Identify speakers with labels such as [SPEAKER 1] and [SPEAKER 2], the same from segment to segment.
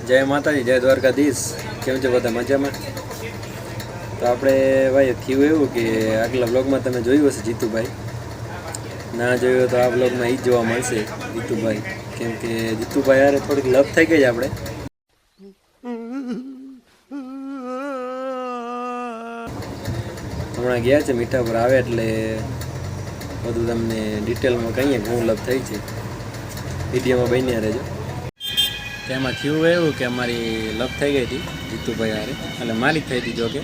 [SPEAKER 1] જય માતાજી, જય દ્વારકાધીશ. કેમ છે બધા મજામાં? તો આપણે ભાઈ થયું એવું કે આગલા બ્લોગમાં તમે જોયું હશે જીતુભાઈ, ના જોયું તો આ બ્લોગમાં એ જ જોવા મળશે જીતુભાઈ. કેમ કે જીતુભાઈ યાર થોડીક લપ થઈ ગઈ આપણે. હમણાં ગયા છે મીઠા પર, આવે એટલે બધું તમને ડિટેલમાં કહીએ કે હું લપ થઈ છે. વિડીયોમાં બન્યા રહેજો. તેમાં થયું એવું કે અમારી લપ થઈ ગઈ હતી જીતુભાઈ હારે, એટલે મારી જ થઈ હતી જોકે.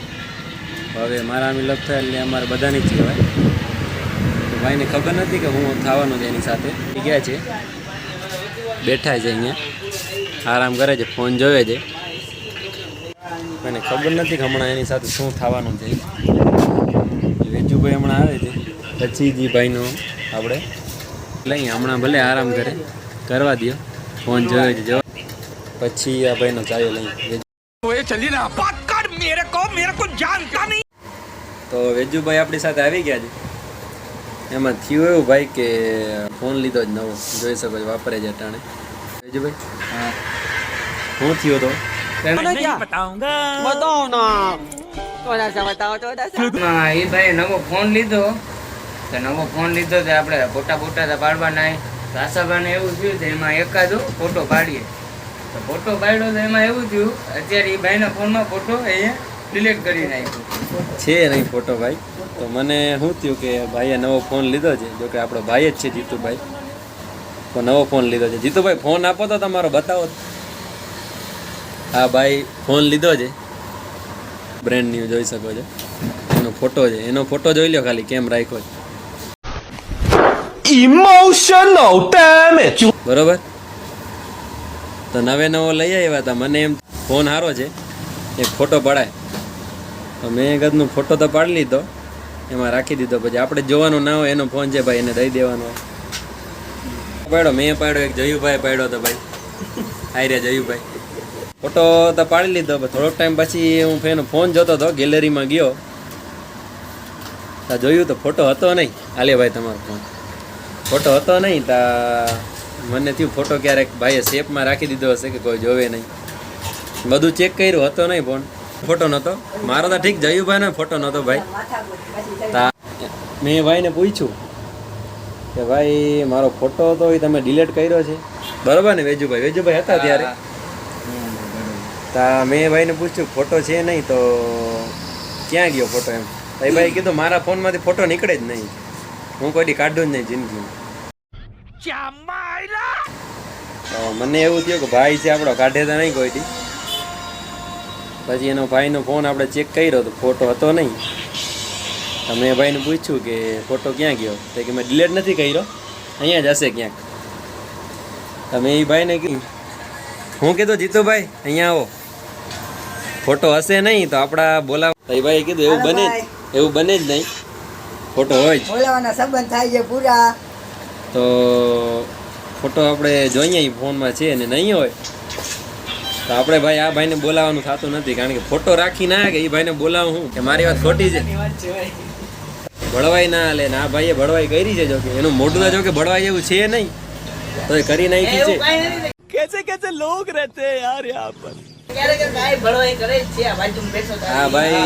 [SPEAKER 1] હવે મારા આમી લપ થાય એટલે અમારે બધાની જ કહેવાય. તો ભાઈને ખબર નથી કે હું થવાનું છે એની સાથે. ગયા છે, બેઠા છે અહીંયા, આરામ કરે છે, ફોન જોવે છે. મને ખબર નથી કે હમણાં એની સાથે શું થવાનું છે. વેજુભાઈ હમણાં આવે છે, પછી જી ભાઈનો આપણે લઈએ. હમણાં ભલે આરામ કરે, કરવા દો, ફોન જોવે છે. પછી આ ભાઈનો ચાયો લઈએ. તો વેજુભાઈ આપણી સાથે આવી ગયા છે. એમાં થયું એવું ભાઈ કે ફોન લીધો જ નવો, જોઈ શકો છો, વાપરે છે અટાણે. વેજુભાઈ શું થયો તો?
[SPEAKER 2] એ ભાઈ નવો ફોન લીધો તો આપણે ફોટા પાડવાના. આશાભાને એવું થયું તો એમાં એકાદો ફોટો પાડીએ. તો ફોટો પાડ્યો તો એમાં એવું થયું, અત્યારે એ ભાઈના ફોનમાં ફોટો અહીંયા ડિલીટ કરી નાખ્યો
[SPEAKER 1] છે નહીં ફોટો ભાઈ. તો મને શું થયું કે ભાઈએ નવો ફોન લીધો છે, જોકે આપણો ભાઈ જ છે જીતુભાઈ. તો નવો ફોન લીધો છે. જીતુભાઈ ફોન આપો તો તમારો બતાવો. હા ભાઈ ફોન લીધો છે, બ્રેન્ડ ન્યૂ, જોઈ શકો છો. એનો ફોટો છે, એનો ફોટો જોઈ લો ખાલી કેમ રાખ્યો છે.
[SPEAKER 3] Emotional damage.
[SPEAKER 1] બરોબર. તો નવો લઈ આવ્યા હતા. મને એમ ફોન સારો છે, એક ફોટો પડાય. તો મેં ગદનો ફોટો તો પાડી લીધો, એમાં રાખી દીધો. પછી આપણે જોવાનું ના હોય, એનો ફોન છે ભાઈ, એને દઈ દેવાનો હોય. પાડ્યો, મેં પાડ્યો, એક જયુભાઈ પાડ્યો હતો ભાઈ. આઈ રહ્યા જયુભાઈ. ફોટો તો પાડી લીધો. થોડોક ટાઈમ પછી હું એનો ફોન જોતો હતો, ગેલેરીમાં ગયો, તા જોયું તો ફોટો હતો નહીં. હાલે ભાઈ તમારો ફોન ફોટો હતો નહીં. તા મને થયું ફોટો ક્યારેક ભાઈએ શેપમાં રાખી દીધો હશે કે કોઈ જોવે નહીં. બધું ચેક કર્યું, હતો નહીં ફોન, ફોટો નહોતો મારો. તો ઠીક, જયુભાઈનો ફોટો નહોતો ભાઈ. તા મેં ભાઈને પૂછ્યું કે ભાઈ મારો ફોટો હતો એ તમે ડિલીટ કર્યો છે, બરોબર ને? વેજુભાઈ હતા ત્યારે. તા મેં ભાઈને પૂછ્યું ફોટો છે નહીં તો ક્યાં ગયો ફોટો? એમ ભાઈ કીધું મારા ફોનમાંથી ફોટો નીકળે જ નહીં, હું કોઈ કાઢું જ નહીં જિંદગીમાં. તો મને એવું થયું કે ભાઈ છે આપણો, કાઢે તો નહીં કોઈ દી. પછી એનો ભાઈનો ફોન આપણે ચેક કર્યો તો ફોટો હતો નહીં. તો મેં ભાઈને પૂછ્યું કે ફોટો ક્યાં ગયો? તો કે મેં ડિલીટ નથી કર્યો, અહીંયા જ હશે ક્યાંક. તો મેં એ ભાઈને કીધું, હું કીધું જીતુભાઈ અહીંયા આવો, ફોટો હશે નહીં તો આપણા બોલાવ. તો એ ભાઈ કીધું એવું બને જ નહીં, ફોટો હોય જ.
[SPEAKER 4] બોલાવાના સંબંધ થાય છે પૂરા.
[SPEAKER 1] તો ફોટો આપણે જોઈએ ફોનમાં છે ને નહીં હોય તો આપણે ભાઈ આ ભાઈને બોલાવવાનું થતું નથી. કારણ કે ફોટો રાખી ના કે એ ભાઈને બોલાવું હું કે મારી વાત ખોટી છે, ભળવાઈ ના હાલે. ને આ ભાઈએ ભળવાઈ કરી છે, જોકે એનું મોઢું જો કે ભળવાઈ એવું છે નહીં, તો એ કરી નાખી છે.
[SPEAKER 3] कैसे लोग रहते हैं यार यहाँ पर.
[SPEAKER 1] હા ભાઈ,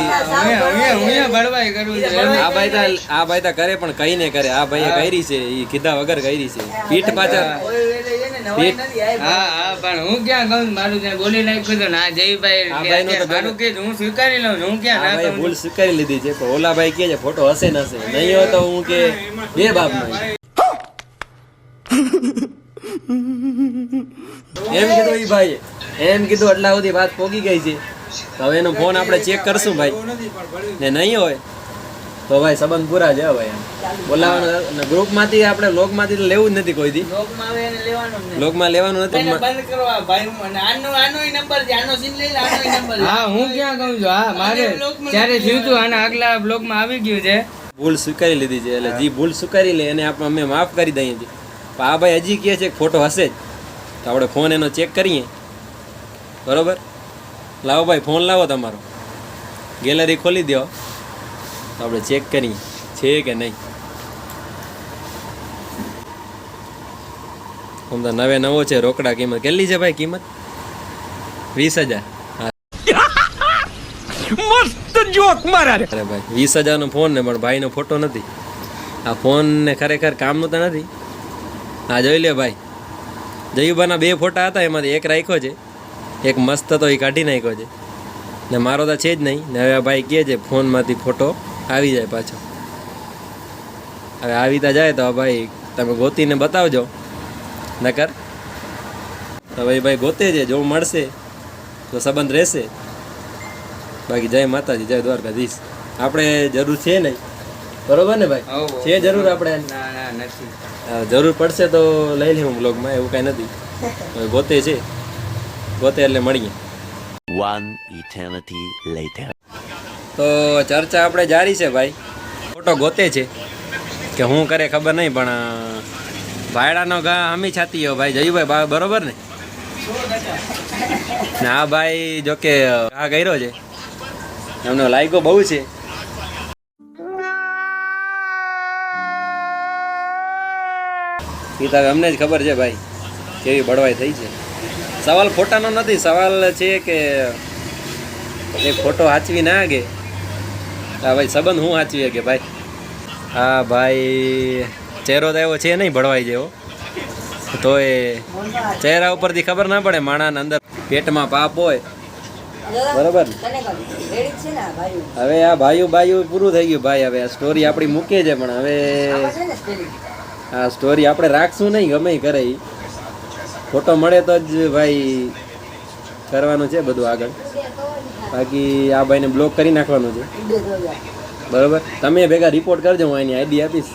[SPEAKER 1] આ ભાઈ તો કરે પણ કઈ ને કરે. આ ભાઈએ કરી છે, એ કીધા વગર કરી છે, પીઠ પાછળ.
[SPEAKER 2] પણ હું ક્યાં કહું, મારું ત્યાં બોલી નાખ્યું તો ના જયભાઈ કે હું સ્વીકારી લઉં, હું ક્યાં ના
[SPEAKER 1] ભૂલ સ્વીકારી લીધી છે. પણ ઓલા ભાઈ કે છે ફોટો હશે ને હશે, નહીં હોય તો હું કે બે બાપ નહીં એમ કીધું. એ ભાઈ એમ કીધું, એટલા સુધી વાત પોગી ગઈ છે. તો હવે એનો ફોન આપણે ચેક કરશું ભાઈ, ને નહીં હોય તો ભાઈ સંબંધ પૂરા છે ભાઈ. બોલાવાનું ગ્રુપમાંથી, આપણે બ્લોગમાંથી લેવું જ નથી કોઈ દી. બ્લોગમાં લેવાનું નથી.
[SPEAKER 2] હા હું ક્યાં કહું છું, હા મારે ત્યારે થયું હતું, આના આગલા બ્લોગમાં આવી ગયું છે.
[SPEAKER 1] ભૂલ સ્વીકારી લીધી છે, એટલે જે ભૂલ સ્વીકારી લે એને આપણે અમે માફ કરી દઈએ છીએ. પણ આ ભાઈ હજી કહે છે કે ફોટો હશે જ, તો આપણે ફોન એનો ચેક કરીએ. બરોબર, લાવો ભાઈ ફોન લાવો તમારો, ગેલેરી ખોલી દો તો આપણે ચેક કરીએ છે કે નહીં. આમ તો નવો છે. રોકડા કિંમત કેટલી છે ભાઈ? કિંમત 20,000.
[SPEAKER 3] मस्त जोक मारा रे.
[SPEAKER 1] અરે ભાઈ 20,000 નો ફોન ને પણ ભાઈનો ફોટો નથી. આ ફોન ને ખરેખર કામનું તો નથી. હા જોઈ લે ભાઈ, જયુબાના 2 ફોટા હતા, એમાંથી એક રાખ્યો છે, એક મસ્ત તો એ કાઢી નાખ્યો છે ને મારો તો છે જ નહીં ને. હવે આ ભાઈ કહે છે ફોનમાંથી ફોટો આવી જાય પાછો. હવે આવી તા જાય તો ભાઈ તમે ગોતીને બતાવજો, નકર તો ભાઈ ગોતે છે, જો મળશે તો સંબંધ રહેશે. બાકી જય માતાજી, જય દ્વારકાધીશ. આપણે જરૂર છે નહીં, બરોબર ને ભાઈ?
[SPEAKER 2] હોવ.
[SPEAKER 1] છે જરૂર આપણે?
[SPEAKER 2] ના નથી.
[SPEAKER 1] જરૂર પડશે તો લઈ લઉં બ્લોગમાં, એવું કાંઈ નથી. હવે ગોતે છે, ગોતે એટલે મળીએ.
[SPEAKER 5] One eternity later.
[SPEAKER 1] તો ચર્ચા આપણે જારી છે ભાઈ. ફોટો ગોતે છે કે હું કરે ખબર નહીં, પણ ભાયડાનો ઘા હમી છાતી હો ભાઈ. જયુભાઈ બરોબર ને? ને આ ભાઈ જોકે ઘા કર્યો છે, એમનો લાયકો બહુ છે. એ તો અમને જ ખબર છે ભાઈ કેવી બળવાઈ થઈ છે. સવાલ ફોટાનો નથી, સવાલ છે કે એક ફોટો સાચવી ના ગે. હા ભાઈ સંબંધ હું સાચવી કે ભાઈ. હા ભાઈ ચહેરો તો એવો છે નહીં ભળવાઈ જેવો, તો એ ચહેરા ઉપરથી ખબર ના પડે માણાના અંદર પેટમાં પાપ હોય, બરોબર ને?
[SPEAKER 4] રેડી છે ને ભાઈ?
[SPEAKER 1] હવે આ ભાઈઓ પૂરું થઈ ગયું ભાઈ. હવે આ સ્ટોરી આપણી મૂકે છે, પણ હવે
[SPEAKER 4] આમાં છે ને સ્પેલિંગ.
[SPEAKER 1] આ સ્ટોરી આપણે રાખશું નહીં, ગમે ઈ કરે ઈ. ફોટો મળે તો જ ભાઈ કરવાનું છે બધું આગળ. બાકી આ ભાઈને બ્લોક કરી નાખવાનું છે, બરોબર? તમે ભેગા રિપોર્ટ કરજો, હું એની આઈડી આપીશ.